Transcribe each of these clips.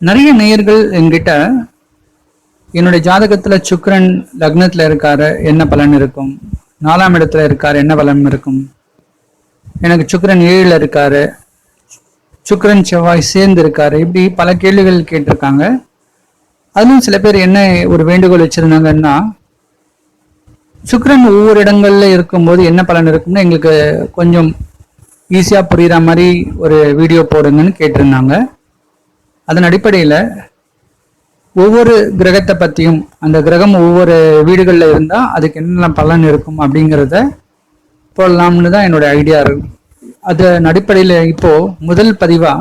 நிறைய நேயர்கள் என்கிட்ட என்னுடைய ஜாதகத்துல சுக்கிரன் லக்னத்துல இருக்காரு என்ன பலன் இருக்கும், 4ஆம் இடத்துல இருக்காரு என்ன பலன் இருக்கும், எனக்கு சுக்கிரன் 7ல இருக்காரு, சுக்கிரன் செவ்வாய் சேர்ந்து இருக்காரு, இப்படி பல கேள்விகள் கேட்டிருக்காங்க. அதுவும் சில பேர் என்ன ஒரு வேண்டுகோள் வச்சிருந்தாங்கன்னா, சுக்கிரன் ஒவ்வொரு இடங்கள்ல இருக்கும்போது என்ன பலன் இருக்கும்னு எங்களுக்கு கொஞ்சம் ஈஸியா புரியுற மாதிரி ஒரு வீடியோ போடுங்கன்னு கேட்டிருந்தாங்க. அதன் அடிப்படையில ஒவ்வொரு கிரகத்தை பத்தியும், அந்த கிரகம் ஒவ்வொரு வீடுகள்ல இருந்தா அதுக்கு என்ன பலன் இருக்கும் அப்படிங்கிறத போடலாம்னு தான் என்னோட ஐடியா இருக்கு. அதன் அடிப்படையில இப்போ முதல் பதிவா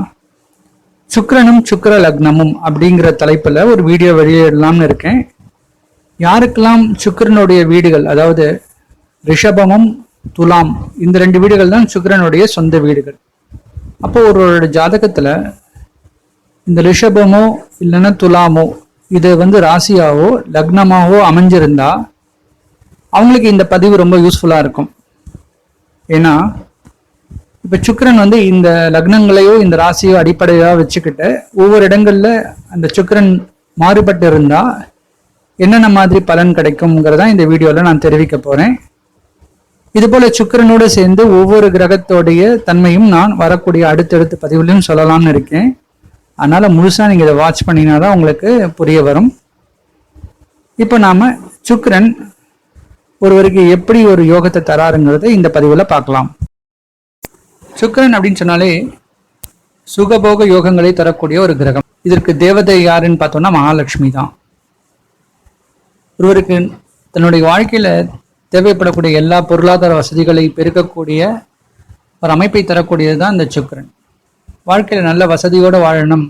சுக்கிரனும் சுக்கிர லக்னமும் அப்படிங்கிற தலைப்புல ஒரு வீடியோ வெளியிடலாம்னு இருக்கேன். யாருக்கெல்லாம் சுக்கிரனுடைய வீடுகள், அதாவது ரிஷபமும் துலாம், இந்த 2 வீடுகள் தான் சுக்கிரனுடைய சொந்த வீடுகள். அப்போ ஒரு ஜாதகத்துல இந்த ரிஷபமோ இல்லைன்னா துலாமோ இது ராசியாவோ லக்னமாவோ அமைஞ்சிருந்தா அவங்களுக்கு இந்த பதிவு ரொம்ப யூஸ்ஃபுல்லா இருக்கும். ஏன்னா இப்ப சுக்கிரன் இந்த லக்னங்களையோ இந்த ராசியோ அடிப்படையா வச்சுக்கிட்டு ஒவ்வொரு இடங்கள்ல அந்த சுக்கிரன் மாறுபட்டு இருந்தா என்னென்ன மாதிரி பலன் கிடைக்கும்ங்கிறதா இந்த வீடியோல நான் தெரிவிக்க போறேன். இது போல சுக்கிரனோட சேர்ந்து ஒவ்வொரு கிரகத்தோடைய தன்மையும் நான் வரக்கூடிய அடுத்தடுத்த பதிவுலையும் சொல்லலாம்னு இருக்கேன். அதனால முழுசா நீங்க இதை வாட்ச் பண்ணினாதான் உங்களுக்கு புரிய வரும். இப்போ நாம சுக்கிரன் ஒருவருக்கு எப்படி ஒரு யோகத்தை தராருங்கிறத இந்த பதிவுல பார்க்கலாம். சுக்கிரன் அப்படின்னு சொன்னாலே சுகபோக யோகங்களை தரக்கூடிய ஒரு கிரகம். இதற்கு தேவதை யாருன்னு பார்த்தோம்னா மகாலட்சுமி தான். ஒருவருக்கு தன்னுடைய வாழ்க்கையில தேவைப்படக்கூடிய எல்லா பொருளாதார வசதிகளை பெருக்கக்கூடிய ஒரு அமைப்பை தரக்கூடியது தான் இந்த சுக்கிரன். வாழ்க்கையில நல்ல வசதியோடு வாழணும்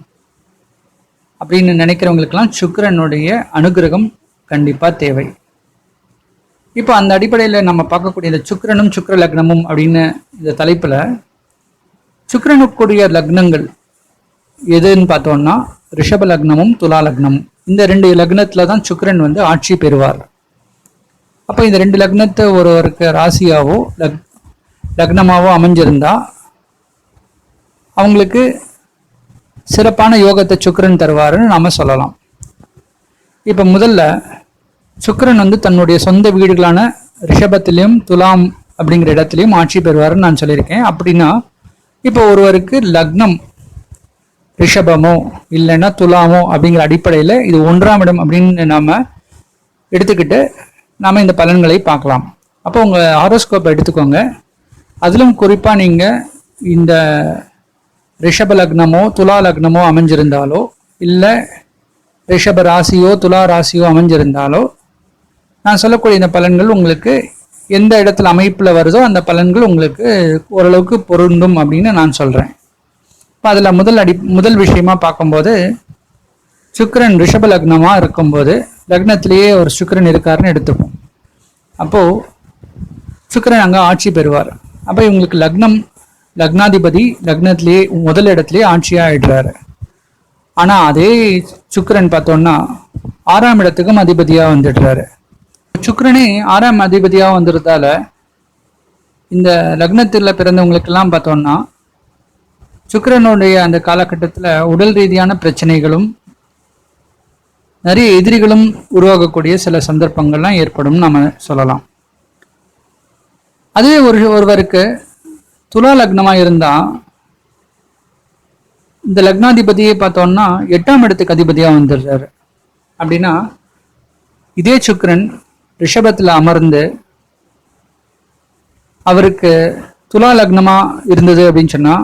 அப்படின்னு நினைக்கிறவங்களுக்கெல்லாம் சுக்கிரனுடைய அனுகிரகம் கண்டிப்பா தேவை. இப்போ அந்த அடிப்படையில நம்ம பார்க்கக்கூடிய இந்த சுக்கிரனும் சுக்கிர லக்னமும் அப்படின்னு இந்த தலைப்புல சுக்கிரனுக்குரிய லக்னங்கள் எதுன்னு பார்த்தோம்னா ரிஷப லக்னமும் துலா லக்னமும். இந்த 2 லக்னத்துல தான் சுக்கிரன் ஆட்சி பெறுவார். அப்போ இந்த 2 லக்னத்தை ஒருவருக்கு ராசியாவோ லக்னமாவோ அமைஞ்சிருந்தா அவங்களுக்கு சிறப்பான யோகத்தை சுக்கிரன் தருவாருன்னு நாம சொல்லலாம். இப்ப முதல்ல சுக்கிரன் தன்னுடைய சொந்த வீடுகளான ரிஷபத்திலையும் துலாம் அப்படிங்கிற இடத்துலையும் ஆட்சி பெறுவாருன்னு நான் சொல்லியிருக்கேன். அப்படின்னா இப்போ ஒருவருக்கு லக்னம் ரிஷபமோ இல்லைன்னா துலாமோ அப்படிங்கிற அடிப்படையில இது 1ஆம் இடம் அப்படின்னு நாம எடுத்துக்கிட்டு நாம இந்த பலன்களை பார்க்கலாம். அப்போ உங்க ஹாரோஸ்கோப் எடுத்துக்கோங்க. அதிலும் குறிப்பா நீங்க இந்த ரிஷப லக்னமோ துலா லக்னமோ அமைஞ்சிருந்தாலோ இல்லை ரிஷப ராசியோ துலா ராசியோ அமைஞ்சிருந்தாலோ நான் சொல்லக்கூடிய இந்த பலன்கள் உங்களுக்கு எந்த இடத்துல அமைப்புல வருதோ அந்த பலன்கள் உங்களுக்கு ஓரளவுக்கு பொருந்தும் அப்படின்னு நான் சொல்றேன். இப்போ அதுல முதல் விஷயமா பார்க்கும்போது சுக்கிரன் ரிஷப லக்னமா இருக்கும்போது லக்னத்திலேயே ஒரு சுக்கிரன் இருக்காருன்னு எடுத்துப்போம். அப்போ சுக்கிரன் அங்க ஆட்சி பெறுவார். அப்போ இவங்களுக்கு லக்னாதிபதி லக்னத்திலேயே முதல் இடத்துலயே ஆட்சியா ஆயிடுறாரு. ஆனா அதே சுக்கிரன் பார்த்தோம்னா 6ஆம் இடத்துக்கும் அதிபதியா வந்துடுறாரு. சுக்கிரனே 6ஆம் அதிபதியா வந்துடுறதால இந்த லக்னத்துல பிறந்தவங்களுக்கு எல்லாம் பார்த்தோம்னா சுக்கிரனுடைய அந்த காலகட்டத்துல உடல் ரீதியான பிரச்சனைகளும் நிறைய எதிரிகளும் உருவாகக்கூடிய சில சந்தர்ப்பங்கள்லாம் ஏற்படும் நம்ம சொல்லலாம். அதே ஒருவருக்கு துலா லக்னமா இருந்தா இந்த லக்னாதிபதியை பார்த்தோம்னா 8ஆம் இடத்துக்கு அதிபதியா வந்துடுறாரு. அப்படின்னா இதே சுக்கிரன் ரிஷபத்துல அமர்ந்து அவருக்கு துலா லக்னமா இருந்தது அப்படின்னு சொன்னா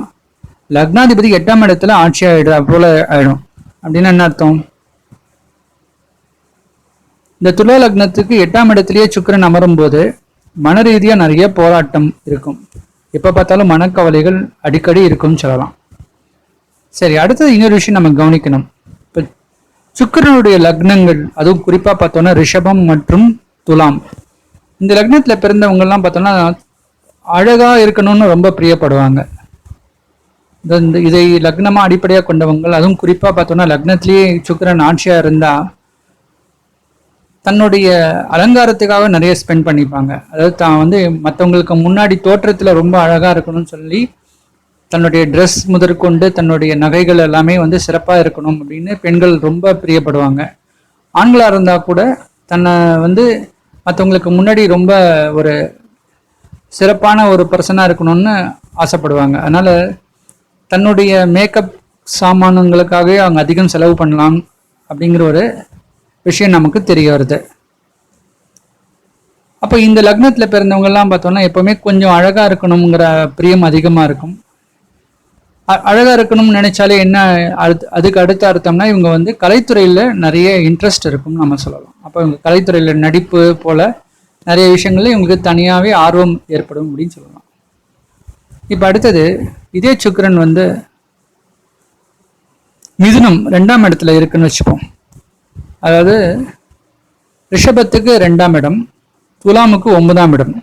லக்னாதிபதி 8ஆம் இடத்துல ஆட்சி ஆயிடுற போல ஆயிடும். அப்படின்னா என்ன அர்த்தம்? இந்த துலா லக்னத்துக்கு 8ஆம் இடத்திலேயே சுக்கிரன் அமரும் போது மன ரீதியா நிறைய போராட்டம் இருக்கும். எப்ப பார்த்தாலும் மனக்கவலைகள் அடிக்கடி இருக்கும்னு சொல்லலாம். சரி, அடுத்தது இன்னொரு விஷயம் நம்ம கவனிக்கணும். இப்ப சுக்கிரனுடைய லக்னங்கள், அதுவும் குறிப்பா பார்த்தோம்னா ரிஷபம் மற்றும் துலாம், இந்த லக்னத்துல பிறந்தவங்க எல்லாம் பார்த்தோம்னா அழகா இருக்கணும்னு ரொம்ப பிரியப்படுவாங்க. இதை லக்னமா அடிப்படையா கொண்டவங்க, அதுவும் குறிப்பா பார்த்தோம்னா லக்னத்திலேயே சுக்கிரன் ஆட்சியா இருந்தா தன்னுடைய அலங்காரத்துக்காக நிறைய ஸ்பெண்ட் பண்ணிப்பாங்க. அதாவது தான் மற்றவங்களுக்கு முன்னாடி தோற்றத்துல ரொம்ப அழகா இருக்கணும்னு சொல்லி தன்னுடைய ட்ரெஸ் முதற்கொண்டு தன்னுடைய நகைகள் எல்லாமே வந்து சிறப்பாக இருக்கணும் அப்படின்னு பெண்கள் ரொம்ப பிரியப்படுவாங்க. ஆண்களாக இருந்தால் கூட தன்னை வந்து மற்றவங்களுக்கு முன்னாடி ரொம்ப ஒரு சிறப்பான ஒரு பர்சனாக இருக்கணும்னு ஆசைப்படுவாங்க. அதனால் தன்னுடைய மேக்கப் சாமானங்களுக்காகவே அவங்க அதிகம் செலவு பண்ணலாம் அப்படிங்கிற ஒரு விஷயம் நமக்கு தெரிய வருது. அப்போ இந்த லக்னத்தில் பிறந்தவங்கெல்லாம் பார்த்தோம்னா எப்போவுமே கொஞ்சம் அழகாக இருக்கணுங்கிற பிரியம் அதிகமாக இருக்கும். அழகாக இருக்கணும்னு நினைச்சாலே என்ன அதுக்கு அடுத்த அர்த்தம்னா இவங்க வந்து கலைத்துறையில் நிறைய இன்ட்ரெஸ்ட் இருக்கும்னு நம்ம சொல்லலாம். அப்போ இவங்க கலைத்துறையில் நடிப்பு போல் நிறைய விஷயங்கள்ல இவங்களுக்கு தனியாகவே ஆர்வம் ஏற்படும் அப்படின்னு சொல்லலாம். இப்போ அடுத்தது இதே சுக்கிரன் வந்து மிதுனம் 2ஆம் இடத்துல இருக்குன்னு வச்சுப்போம். அதாவது ரிஷபத்துக்கு 2ஆம் இடம், துலாமுக்கு 9ஆம் இடம்.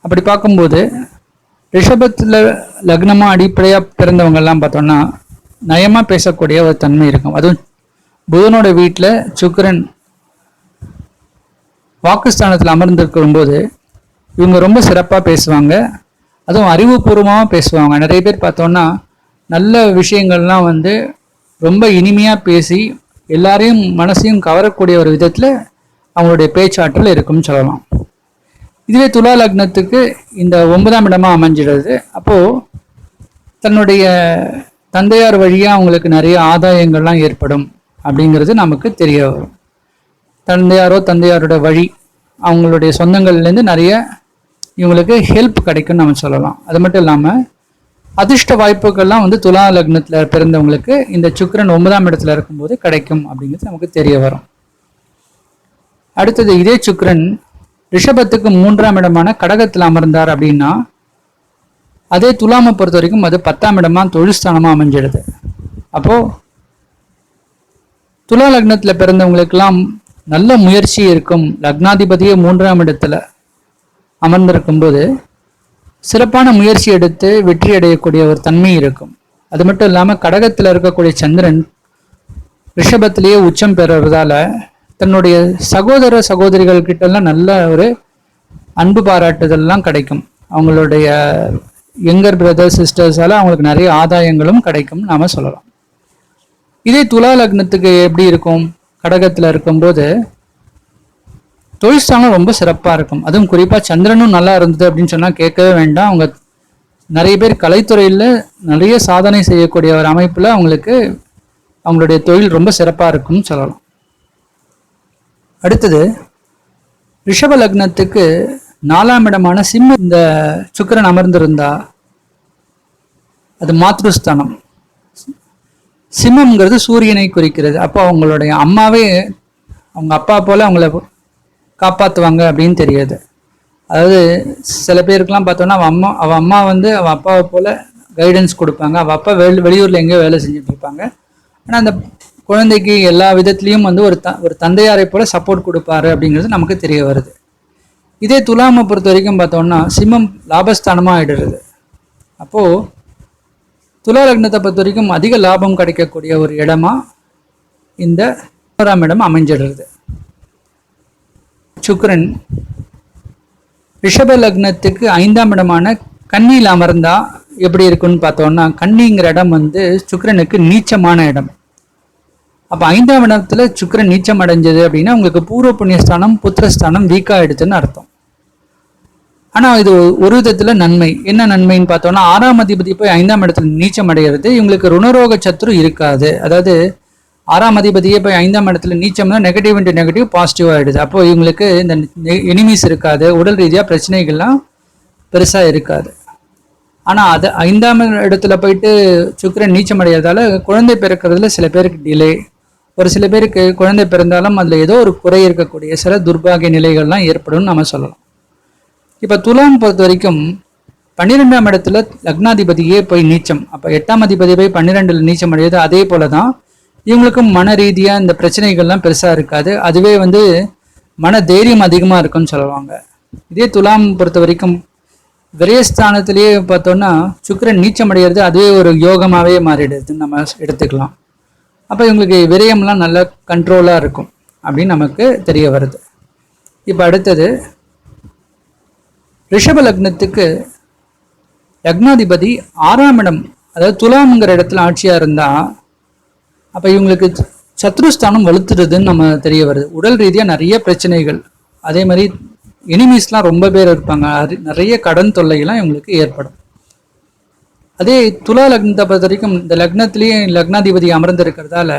அப்படி பார்க்கும்போது ரிஷபத்தில் லக்னமாக அடிப்படையாக பிறந்தவங்கெல்லாம் பார்த்தோம்னா நயமாக பேசக்கூடிய ஒரு தன்மை இருக்கும். அதுவும் புதனோட வீட்டில் சுக்கிரன் வாக்குஸ்தானத்தில் அமர்ந்திருக்கும் போது இவங்க ரொம்ப சிறப்பாக பேசுவாங்க. அதுவும் அறிவுபூர்வமாக பேசுவாங்க. நிறைய பேர் பார்த்தோன்னா நல்ல விஷயங்கள்லாம் வந்து ரொம்ப இனிமையாக பேசி எல்லாரையும் மனசையும் கவரக்கூடிய ஒரு விதத்தில் அவங்களுடைய பேச்சாற்றல் இருக்கும்னு சொல்லலாம். இதுவே துலா லக்னத்துக்கு இந்த 9ஆம் இடமா அமைஞ்சிடுது. அப்போது தன்னுடைய தந்தையார் வழியாக அவங்களுக்கு நிறைய ஆதாயங்கள்லாம் ஏற்படும் அப்படிங்கிறது நமக்கு தெரிய வரும். தந்தையாரோட வழி அவங்களுடைய சொந்தங்கள்லேருந்து நிறைய இவங்களுக்கு ஹெல்ப் கிடைக்கும்னு நம்ம சொல்லலாம். அது மட்டும் இல்லாமல் அதிர்ஷ்ட வாய்ப்புகள்லாம் வந்து துலா லக்னத்தில் பிறந்தவங்களுக்கு இந்த சுக்கிரன் 9ஆம் இடத்துல இருக்கும்போது கிடைக்கும் அப்படிங்கிறது நமக்கு தெரிய வரும். அடுத்தது இதே சுக்கிரன் ரிஷபத்துக்கு 3ஆம் இடமான கடகத்தில் அமர்ந்தார் அப்படின்னா அதே துலாமை பொறுத்த வரைக்கும் அது 10ஆம் இடமா தொழில்ஸ்தானமா அமைஞ்சிடுது. அப்போ துலா லக்னத்தில் பிறந்தவங்களுக்கெல்லாம் நல்ல முயற்சி இருக்கும். லக்னாதிபதியே 3ஆம் இடத்துல அமர்ந்திருக்கும் போது சிறப்பான முயற்சி எடுத்து வெற்றி அடையக்கூடிய ஒரு தன்மை இருக்கும். அது மட்டும் இல்லாமல் கடகத்தில் இருக்கக்கூடிய சந்திரன் ரிஷபத்திலேயே உச்சம் பெறுறதால தன்னுடைய சகோதர சகோதரிகள் கிட்டெல்லாம் நல்ல ஒரு அன்பு பாராட்டுதல்லாம் கிடைக்கும். அவங்களுடைய யங்கர் பிரதர்ஸ் சிஸ்டர்ஸால அவங்களுக்கு நிறைய ஆதாயங்களும் கிடைக்கும் நாம சொல்லலாம். இதே துலா லக்னத்துக்கு எப்படி இருக்கும்? கடகத்தில் இருக்கும்போது தொழில்ஸ்தானம் ரொம்ப சிறப்பாக இருக்கும். அதுவும் குறிப்பாக சந்திரனும் நல்லா இருந்தது அப்படின்னு சொன்னால் கேட்கவே வேண்டாம். அவங்க நிறைய பேர் கலைத்துறையில் நிறைய சாதனை செய்யக்கூடிய ஒரு அமைப்பில் அவங்களுக்கு அவங்களுடைய தொழில் ரொம்ப சிறப்பாக இருக்கும்னு சொல்லலாம். அடுத்தது ரிஷப லக்னத்துக்கு 4ஆம் இடமான சிம்ம இந்த சுக்கிரன் அமர்ந்திருந்தா அது மாத்ருஸ்தானம். சிம்மம்ங்கிறது சூரியனை குறிக்கிறது. அப்போ அவங்களுடைய அம்மாவே அவங்க அப்பா போல அவங்கள காப்பாற்றுவாங்க அப்படின்னு தெரியாது. அதாவது சில பேருக்குலாம் பார்த்தோன்னா அவள் அம்மா வந்து அவள் அப்பாவை போல கைடன்ஸ் கொடுப்பாங்க. அவள் அப்பா வெளியூரில் எங்கேயோ வேலை செஞ்சுட்டு இருப்பாங்க. ஆனால் அந்த குழந்தைக்கு எல்லா விதத்துலேயும் வந்து ஒரு தந்தையாரை போல சப்போர்ட் கொடுப்பாரு அப்படிங்கிறது நமக்கு தெரிய வருது. இதே துலாமை பொறுத்த வரைக்கும் பார்த்தோம்னா சிம்மம் லாபஸ்தானமாக ஆயிடுறது. அப்போது துலா லக்னத்தை பொறுத்த வரைக்கும் அதிக லாபம் கிடைக்கக்கூடிய ஒரு இடமா இந்த 1ஆம் இடம் அமைஞ்சிடுறது. சுக்கிரன் ரிஷப லக்னத்துக்கு 5ஆம் இடமான கன்னியில் அமர்ந்தா எப்படி இருக்குன்னு பார்த்தோம்னா கன்னிங்கிற இடம் வந்து சுக்கிரனுக்கு நீச்சமான இடம். அப்போ 5ஆம் இடத்துல சுக்கிரன் நீச்சம் அடைஞ்சது அப்படின்னா உங்களுக்கு பூர்வ புண்ணியஸ்தானம் புத்திரஸ்தானம் வீக்கா எடுத்துன்னு அர்த்தம். ஆனால் இது ஒரு விதத்தில் நன்மை. என்ன நன்மைன்னு பார்த்தோம்னா 6ஆம் அதிபதி போய் 5ஆம் இடத்துல நீச்சம் அடைகிறது இவங்களுக்கு ருணரோக சத்ரு இருக்காது. அதாவது 6ஆம் அதிபதியே போய் 5ஆம் இடத்துல நீச்சம்னா நெகட்டிவ் இன்ட்டு நெகட்டிவ் பாசிட்டிவ் ஆகிடுது. அப்போ இவங்களுக்கு இந்த எனிமீஸ் இருக்காது, உடல் ரீதியாக பிரச்சனைகள்லாம் பெருசாக இருக்காது. ஆனால் அது 5ஆம் இடத்துல போயிட்டு சுக்கிரன் நீச்சம் அடைகிறதால குழந்தை பிறக்கிறதுல சில பேருக்கு டிலே, ஒரு சில பேருக்கு குழந்தை பிறந்தாலும் அதில் ஏதோ ஒரு குறை இருக்கக்கூடிய சில துர்பாகிய நிலைகள்லாம் ஏற்படும் நம்ம சொல்லலாம். இப்போ துலாம் பொறுத்த வரைக்கும் 12ஆம் இடத்துல லக்னாதிபதியே போய் நீச்சம், அப்போ 8ஆம் அதிபதி போய் 12ல் நீச்சம் அடையாது. அதே போல தான் இவங்களுக்கும் மன ரீதியாக இந்த பிரச்சனைகள்லாம் பெருசாக இருக்காது. அதுவே வந்து மன தைரியம் அதிகமாக இருக்குன்னு சொல்லுவாங்க. இதே துலாம் பொறுத்த வரைக்கும் விரயஸ்தானத்திலேயே பார்த்தோன்னா சுக்கிரன் நீச்சம் அடைகிறது அதுவே ஒரு யோகமாகவே மாறிடுதுன்னு நம்ம எடுத்துக்கலாம். அப்போ இவங்களுக்கு விரயம்லாம் நல்ல கண்ட்ரோலாக இருக்கும் அப்படின்னு நமக்கு தெரிய வருது. இப்போ அடுத்தது ரிஷப லக்னத்துக்கு லக்னாதிபதி 6ஆம் இடம், அதாவது துலாம்ங்கிற இடத்துல ஆட்சியாக இருந்தால் அப்போ இவங்களுக்கு சத்ருஸ்தானம் வலுத்துறதுன்னு நம்ம தெரிய வருது. உடல் ரீதியாக நிறைய பிரச்சனைகள், அதே மாதிரி எனிமீஸ்லாம் ரொம்ப பேர் இருப்பாங்க, நிறைய கடன் தொல்லைகள்லாம் இவங்களுக்கு ஏற்படும். அதே துலா லக்னத்தை பொறுத்த வரைக்கும் இந்த லக்னத்திலேயே லக்னாதிபதி அமர்ந்திருக்கிறதால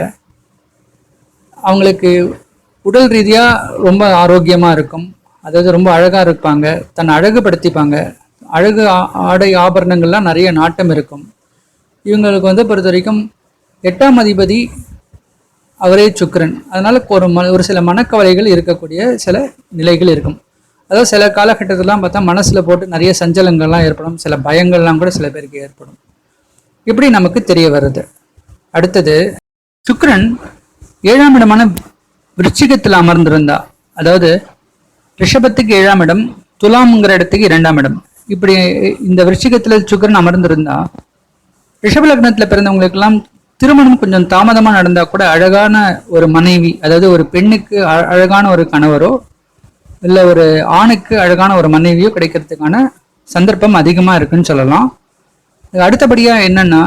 அவங்களுக்கு உடல் ரீதியாக ரொம்ப ஆரோக்கியமாக இருக்கும். அதாவது ரொம்ப அழகாக இருப்பாங்க, தன்னை அழகுபடுத்திப்பாங்க, அழகு ஆடை ஆபரணங்கள்லாம் நிறைய நாட்டம் இருக்கும். இவங்களுக்கு வந்து பொறுத்த வரைக்கும் 8ஆம் அதிபதி அவரே சுக்கிரன். அதனால ஒரு சில மனக்கவலைகள் இருக்கக்கூடிய சில நிலைகள் இருக்கும். அதாவது சில காலகட்டத்திலாம் பார்த்தா மனசில் போட்டு நிறைய சஞ்சலங்கள்லாம் ஏற்படும், சில பயங்கள்லாம் கூட சில பேருக்கு ஏற்படும். இப்படி நமக்கு தெரிய வருது. அடுத்தது சுக்கிரன் 7ஆம் இடமான விருச்சிகத்தில் அமர்ந்திருந்தா, அதாவது ரிஷபத்துக்கு 7ஆம் இடம், துலாம்ங்கிற இடத்துக்கு 2ஆம் இடம், இப்படி இந்த விருச்சிகத்தில் சுக்கிரன் அமர்ந்திருந்தா ரிஷப லக்னத்தில் பிறந்தவங்களுக்கெல்லாம் திருமணம் கொஞ்சம் தாமதமாக நடந்தால் கூட அழகான ஒரு மனைவி, அதாவது ஒரு பெண்ணுக்கு அழகான ஒரு கணவரோ இல்லை ஒரு ஆணுக்கு அழகான ஒரு மனைவியோ கிடைக்கிறதுக்கான சந்தர்ப்பம் அதிகமாக இருக்குன்னு சொல்லலாம். அடுத்தபடியாக என்னன்னா,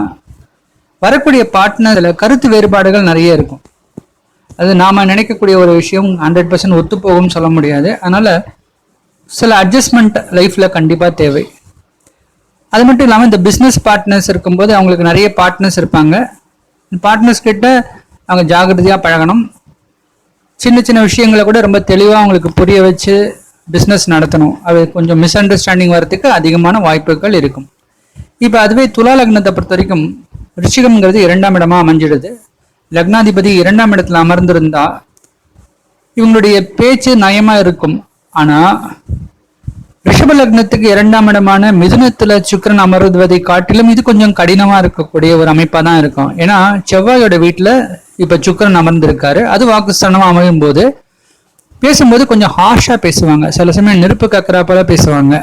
வரக்கூடிய பார்ட்னர்ல கருத்து வேறுபாடுகள் நிறைய இருக்கும். அது நாம் நினைக்கக்கூடிய ஒரு விஷயம் 100% ஒத்துப்போகும்னு சொல்ல முடியாது. அதனால் சில அட்ஜஸ்ட்மெண்ட் லைஃப்பில் கண்டிப்பாக தேவை. அது மட்டும் இல்லாமல் இந்த பிஸ்னஸ் பார்ட்னர்ஸ் இருக்கும்போது அவங்களுக்கு நிறைய பார்ட்னர்ஸ் இருப்பாங்க. பார்ட்னர்ஸ் கிட்ட அவங்க ஜாகிரதையாக பழகணும். சின்ன சின்ன விஷயங்களை கூட ரொம்ப தெளிவாக அவங்களுக்கு புரிய வச்சு பிஸ்னஸ் நடத்தணும். அது கொஞ்சம் மிஸ் அண்டர்ஸ்டாண்டிங் வரதுக்கு அதிகமான வாய்ப்புகள் இருக்கும். இப்போ அதுவே துலா லக்னத்தை பொறுத்த வரைக்கும் ரிஷிகம்ங்கிறது 2ஆம் இடமா அமைஞ்சிடுது. லக்னாதிபதி 2ஆம் இடத்துல அமர்ந்திருந்தா இவங்களுடைய பேச்சு நயமாக இருக்கும். ஆனால் ரிஷப லக்னத்துக்கு 2ஆம் இடமான மிதுனத்துல சுக்கிரன் அமர்வதை காட்டிலும் இது கொஞ்சம் கடினமா இருக்கக்கூடிய ஒரு அமைப்பா தான் இருக்கும். ஏன்னா செவ்வாயோட வீட்டுல இப்ப சுக்கிரன் அமர்ந்திருக்காரு. அது வாக்குஸ்தானமா அமையும் போது பேசும்போது கொஞ்சம் ஹார்ஷா பேசுவாங்க, சில சமயம் நெருப்பு கக்கறா போல பேசுவாங்க.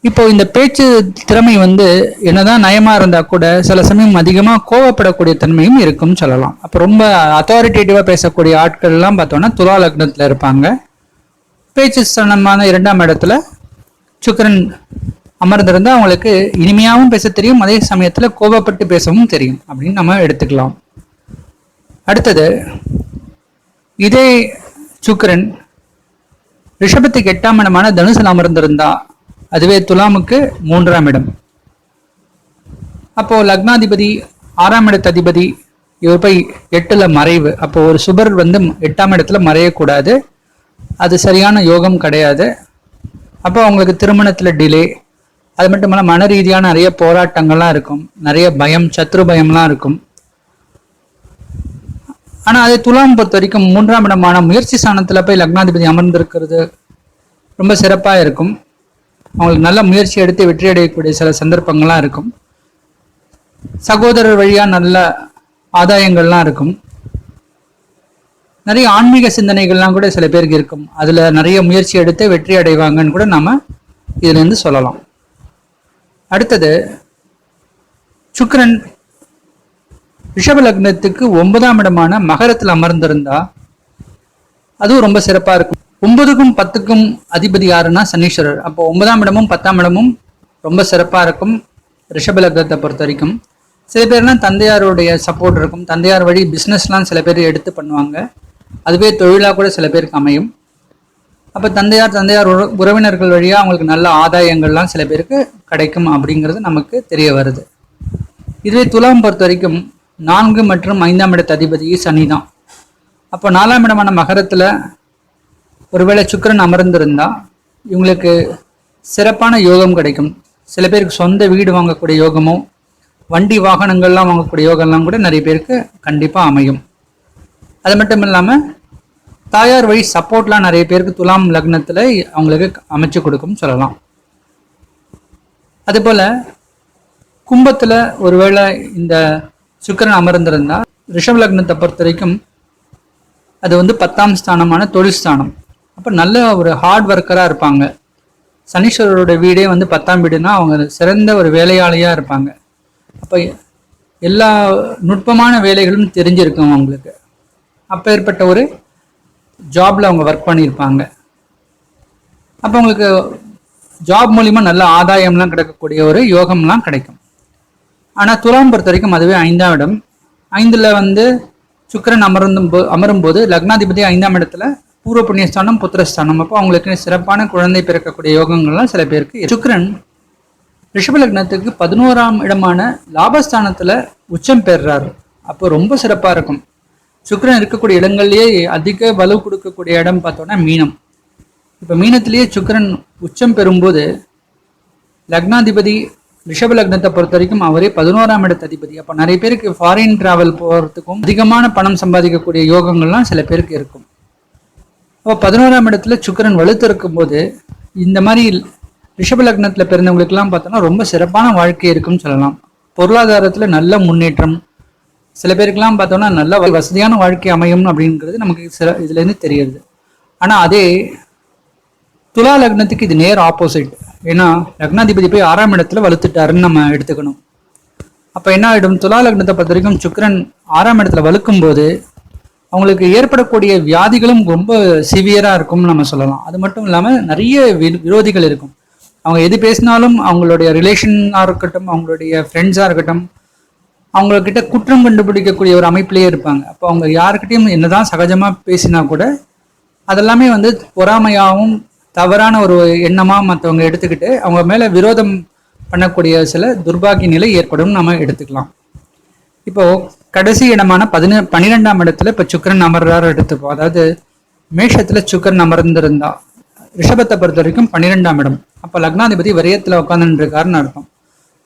இப்போ இந்த பேச்சு திறமை வந்து என்னதான் நயமா இருந்தா கூட சில சமயம் அதிகமா கோவப்படக்கூடிய தன்மையும் இருக்கும்னு சொல்லலாம். அப்போ ரொம்ப அத்தாரிட்டேட்டிவா பேசக்கூடிய ஆட்கள் எல்லாம் பார்த்தோம்னா துலா லக்னத்துல இருப்பாங்க. பேச்சு ஸ்தானமான 2ஆம் இடத்துல சுக்கிரன் அமர்ந்திருந்தா அவங்களுக்கு இனிமையாகவும் பேச தெரியும், அதே சமயத்துல கோபப்பட்டு பேசவும் தெரியும் அப்படின்னு நம்ம எடுத்துக்கலாம். அடுத்தது இதே சுக்கிரன் ரிஷபத்துக்கு 8ஆம் இடமான தனுசில் அமர்ந்திருந்தா அதுவே துலாமுக்கு 3ஆம் இடம். அப்போ லக்னாதிபதி 6ஆம் இடத்து அதிபதி இவர் போய் 8ல மறைவு. அப்போ ஒரு சுபர் வந்து 8ஆம் இடத்துல மறையக்கூடாது, அது சரியான யோகம் கிடையாது. அப்போ அவங்களுக்கு திருமணத்தில் டிலே, அது மட்டும் இல்லாமல் மன ரீதியான நிறைய போராட்டங்கள்லாம் இருக்கும், நிறைய பயம், சத்ரு பயம்லாம் இருக்கும். ஆனால் அது துலாம் பொறுத்த வரைக்கும் 3ஆம் இடமான முயற்சி ஸ்தானத்தில் போய் லக்னாதிபதி அமர்ந்திருக்கிறது ரொம்ப சிறப்பாக இருக்கும். அவங்களுக்கு நல்ல முயற்சி எடுத்து வெற்றி அடையக்கூடிய சில சந்தர்ப்பங்கள்லாம் இருக்கும். சகோதரர் வழியாக நல்ல ஆதாயங்கள்லாம் இருக்கும். நிறைய ஆன்மீக சிந்தனைகள்லாம் கூட சில பேருக்கு இருக்கும், அதுல நிறைய முயற்சி எடுத்து வெற்றி அடைவாங்கன்னு கூட நாம இதுல இருந்து சொல்லலாம். அடுத்தது சுக்கிரன் ரிஷப லக்னத்துக்கு 9ஆம் இடமான மகரத்தில் அமர்ந்திருந்தா அதுவும் ரொம்ப சிறப்பா இருக்கும். 9க்கும் 10க்கும் அதிபதி யாருன்னா சனீஸ்வரர். அப்போ 9ஆம் இடமும் 10ஆம் இடமும் ரொம்ப சிறப்பா இருக்கும் ரிஷப லக்னத்தை பொறுத்த வரைக்கும். சில பேர்லாம் தந்தையாருடைய சப்போர்ட் இருக்கும், தந்தையார் வழி பிஸ்னஸ்லாம் சில பேர் எடுத்து பண்ணுவாங்க, அதுவே தொழிலாக கூட சில பேருக்கு அமையும். அப்போ தந்தையார் உறவினர்கள் வழியாக அவங்களுக்கு நல்ல ஆதாயங்கள்லாம் சில பேருக்கு கிடைக்கும் அப்படிங்கிறது நமக்கு தெரிய வருது. இதுவே துலாம் பொறுத்த வரைக்கும் 4 மற்றும் 5ஆம் இடத்து அதிபதி சனி தான். அப்போ 4ஆம் இடமான மகரத்தில் ஒருவேளை சுக்கிரன் அமர்ந்திருந்தா இவங்களுக்கு சிறப்பான யோகம் கிடைக்கும். சில பேருக்கு சொந்த வீடு வாங்கக்கூடிய யோகமோ வண்டி வாகனங்கள்லாம் வாங்கக்கூடிய யோகம்லாம் கூட நிறைய பேருக்கு கண்டிப்பாக அமையும். அது மட்டும் இல்லாமல் தாயார் வழி சப்போர்ட்லாம் நிறைய பேருக்கு துலாம் லக்னத்தில் அவங்களுக்கு அமைச்சு கொடுக்கும் சொல்லலாம். அதுபோல் கும்பத்தில் ஒருவேளை இந்த சுக்கிரன் அமர்ந்திருந்தா ரிஷப லக்னத்தை பொறுத்த வரைக்கும் அது வந்து 10ஆம் ஸ்தானமான தொழில் ஸ்தானம். அப்போ நல்ல ஒரு ஹார்ட் ஒர்க்கராக இருப்பாங்க. சனீஸ்வரரோட வீடே வந்து 10ஆம் வீடுனா அவங்க சிறந்த ஒரு வேலையாளியாக இருப்பாங்க. அப்போ எல்லா நுட்பமான வேலைகளும் தெரிஞ்சிருக்கும் அவங்களுக்கு. அப்போ ஏற்பட்ட ஒரு ஜாப்ல அவங்க ஒர்க் பண்ணியிருப்பாங்க. அப்போ அவங்களுக்கு ஜாப் மூலிமா நல்ல ஆதாயம்லாம் கிடைக்கக்கூடிய ஒரு யோகம்லாம் கிடைக்கும். ஆனால் துலாம் பொறுத்த வரைக்கும் அதுவே 5ஆம் இடம். 5ல் வந்து சுக்கிரன் அமரும்போது லக்னாதிபதி 5ஆம் இடத்துல பூர்வ புண்ணியஸ்தானம் புத்திரஸ்தானம். அப்போ அவங்களுக்கு சிறப்பான குழந்தை பிறக்கக்கூடிய யோகங்கள்லாம் சில பேருக்கு. சுக்கிரன் ரிஷப லக்னத்துக்கு 11ஆம் இடமான லாபஸ்தானத்துல உச்சம் பெறுறாரு. அப்போ ரொம்ப சிறப்பா இருக்கும். சுக்கிரன் இருக்கக்கூடிய இடங்கள்லயே அதிக வலு கொடுக்கக்கூடிய இடம் பார்த்தோம்னா மீனம். இப்போ மீனத்திலேயே சுக்கிரன் உச்சம் பெறும்போது லக்னாதிபதி ரிஷப லக்னத்தை பொறுத்த வரைக்கும் அவரே 11ஆம் இடத்து அதிபதி. அப்போ நிறைய பேருக்கு ஃபாரின் டிராவல் போகிறதுக்கும் அதிகமான பணம் சம்பாதிக்கக்கூடிய யோகங்கள்லாம் சில பேருக்கு இருக்கும். அப்போ 11ஆம் இடத்துல சுக்கிரன் வலுத்திருக்கும் போது இந்த மாதிரி ரிஷப லக்னத்தில் பிறந்தவங்களுக்கெல்லாம் பார்த்தோன்னா ரொம்ப சிறப்பான வாழ்க்கை இருக்குன்னு சொல்லலாம். பொருளாதாரத்தில் நல்ல முன்னேற்றம், சில பேருக்கெல்லாம் பார்த்தோன்னா நல்ல வசதியான வாழ்க்கை அமையும் அப்படிங்கிறது நமக்கு இதுலேருந்து தெரியுது. ஆனால் அதே துலா லக்னத்துக்கு இது நேர் ஆப்போசிட். ஏன்னா லக்னாதிபதி போய் 6ஆம் இடத்துல வலுத்துட்டாருன்னு நம்ம எடுத்துக்கணும். அப்போ என்ன ஆகிடும், துலா லக்னத்தை பொறுத்த வரைக்கும் சுக்கிரன் 6ஆம் இடத்துல வலுக்கும் போது அவங்களுக்கு ஏற்படக்கூடிய வியாதிகளும் ரொம்ப சிவியராக இருக்கும்னு நம்ம சொல்லலாம். அது மட்டும் இல்லாமல் நிறைய விரோதிகள் இருக்கும். அவங்க எது பேசினாலும் அவங்களுடைய ரிலேஷனாக இருக்கட்டும், அவங்களுடைய ஃப்ரெண்ட்ஸாக இருக்கட்டும், அவங்கக்கிட்ட குற்றம் கண்டுபிடிக்கக்கூடிய ஒரு அமைப்பிலேயே இருப்பாங்க. அப்போ அவங்க யாருக்கிட்டையும் என்னதான் சகஜமாக பேசினா கூட அதெல்லாமே வந்து பொறாமையாகவும் தவறான ஒரு எண்ணமாக மற்றவங்க எடுத்துக்கிட்டு அவங்க மேலே விரோதம் பண்ணக்கூடிய சில துர்பாகிய நிலை ஏற்படும் நம்ம எடுத்துக்கலாம். இப்போ கடைசி இடமான 12ஆம் இடத்துல இப்போ சுக்கிரன் அமர்றாரு எடுத்துப்போம். அதாவது மேஷத்துல சுக்கிரன் அமர்ந்திருந்தா ரிஷபத்தை பொறுத்த வரைக்கும் 12ஆம் இடம். அப்போ லக்னாதிபதி விரயத்தில் உட்காந்துருக்காருன்னு அர்த்தம்.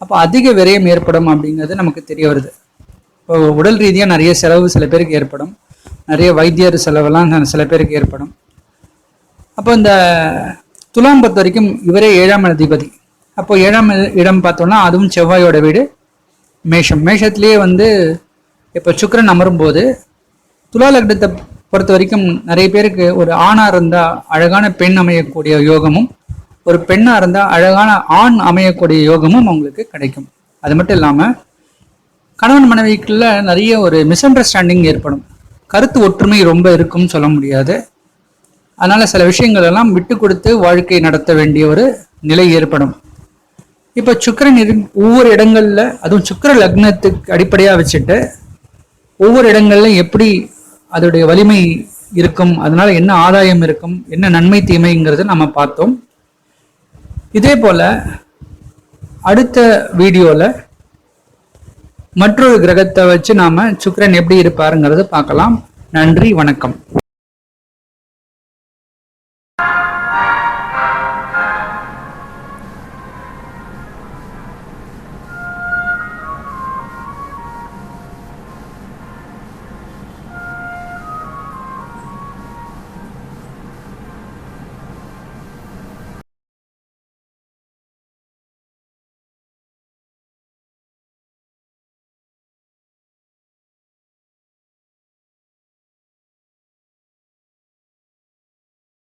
அப்போ அதிக விரயம் ஏற்படும் அப்படிங்கிறது நமக்கு தெரிய வருது. இப்போ உடல் ரீதியாக நிறைய செலவு சில பேருக்கு ஏற்படும், நிறைய வைத்தியர் செலவெல்லாம் சில பேருக்கு ஏற்படும். அப்போ இந்த துலாம் பொறுத்த வரைக்கும் இவரே 7ஆம் அதிபதி. அப்போ 7ஆம் இடம் பார்த்தோம்னா அதுவும் செவ்வாயோட வீடு மேஷம். மேஷத்துலேயே வந்து இப்போ சுக்கிரன் அமரும்போது துலா லக்னத்தை பொறுத்த வரைக்கும் நிறைய பேருக்கு ஒரு ஆணாக இருந்தால் அழகான பெண் அமையக்கூடிய யோகமும், ஒரு பெண்ணாக இருந்தால் அழகான ஆண் அமையக்கூடிய யோகமும் அவங்களுக்கு கிடைக்கும். அது மட்டும் இல்லாமல் கணவன் மனைவிக்குள்ள நிறைய ஒரு மிஸ் அண்டர்ஸ்டாண்டிங் ஏற்படும். கருத்து ஒற்றுமை ரொம்ப இருக்கும்னு சொல்ல முடியாது. அதனால சில விஷயங்கள் எல்லாம் விட்டு கொடுத்து வாழ்க்கை நடத்த வேண்டிய ஒரு நிலை ஏற்படும். இப்போ சுக்கிரன் ஒவ்வொரு இடங்கள்ல, அதுவும் சுக்கிர லக்னத்துக்கு அடிப்படையாக வச்சுட்டு ஒவ்வொரு இடங்கள்ல எப்படி அதோடைய வலிமை இருக்கும், அதனால என்ன ஆதாயம் இருக்கும், என்ன நன்மை தீமைங்கிறத நம்ம பார்த்தோம். இதே போல அடுத்த வீடியோல மற்றொரு கிரகத்தை வச்சு நாம சுக்கிரன் எப்படி இருப்பாருங்கிறத பார்க்கலாம். நன்றி, வணக்கம்.